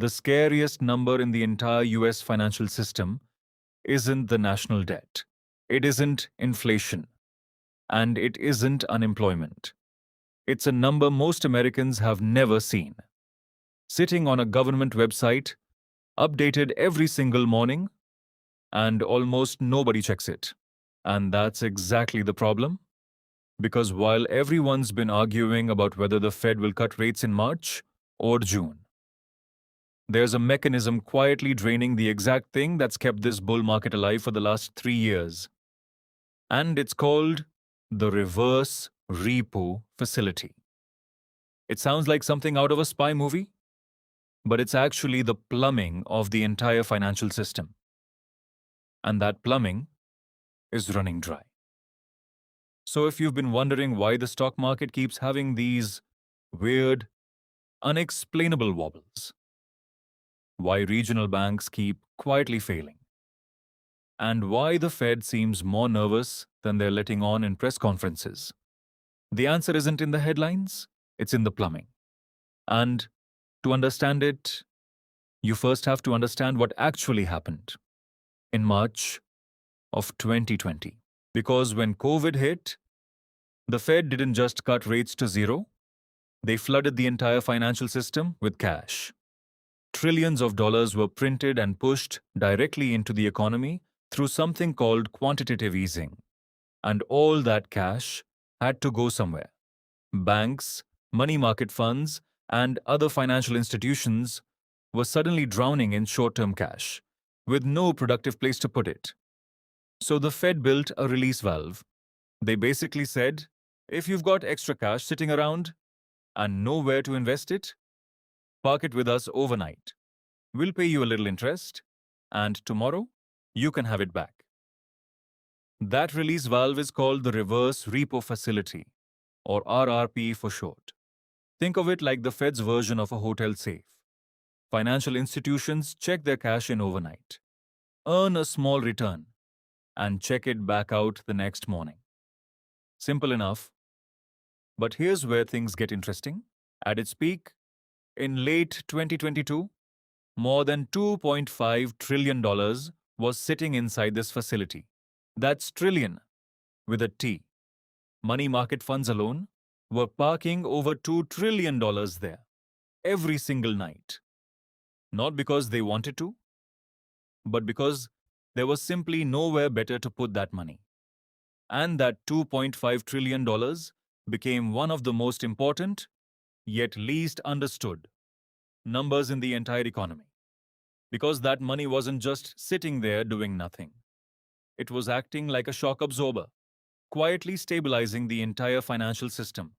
The scariest number in the entire US financial system isn't the national debt. It isn't inflation. And it isn't unemployment. It's a number most Americans have never seen. Sitting on a government website, updated every single morning, and almost nobody checks it. And that's exactly the problem. Because while everyone's been arguing about whether the Fed will cut rates in March or June, there's a mechanism quietly draining the exact thing that's kept this bull market alive for the last 3 years. And it's called the Reverse Repo Facility. It sounds like something out of a spy movie, but it's actually the plumbing of the entire financial system. And that plumbing is running dry. So if you've been wondering why the stock market keeps having these weird, unexplainable wobbles, why regional banks keep quietly failing, and why the Fed seems more nervous than they're letting on in press conferences, the answer isn't in the headlines, it's in the plumbing. And to understand it, you first have to understand what actually happened in March of 2020. Because when COVID hit, the Fed didn't just cut rates to zero, they flooded the entire financial system with cash. Trillions of dollars were printed and pushed directly into the economy through something called quantitative easing. And all that cash had to go somewhere. Banks, money market funds, and other financial institutions were suddenly drowning in short-term cash, with no productive place to put it. So the Fed built a release valve. They basically said, if you've got extra cash sitting around and nowhere to invest it, park it with us overnight. We'll pay you a little interest, and tomorrow you can have it back. That release valve is called the Reverse Repo Facility, or RRP for short. Think of it like the Fed's version of a hotel safe. Financial institutions check their cash in overnight, earn a small return, and check it back out the next morning. Simple enough. But here's where things get interesting. At its peak, in late 2022, more than $2.5 trillion was sitting inside this facility. That's trillion with a T. Money market funds alone were parking over $2 trillion there every single night. Not because they wanted to, but because there was simply nowhere better to put that money. And that $2.5 trillion became one of the most important, yet least understood, numbers in the entire economy. Because that money wasn't just sitting there doing nothing. It was acting like a shock absorber, quietly stabilizing the entire financial system.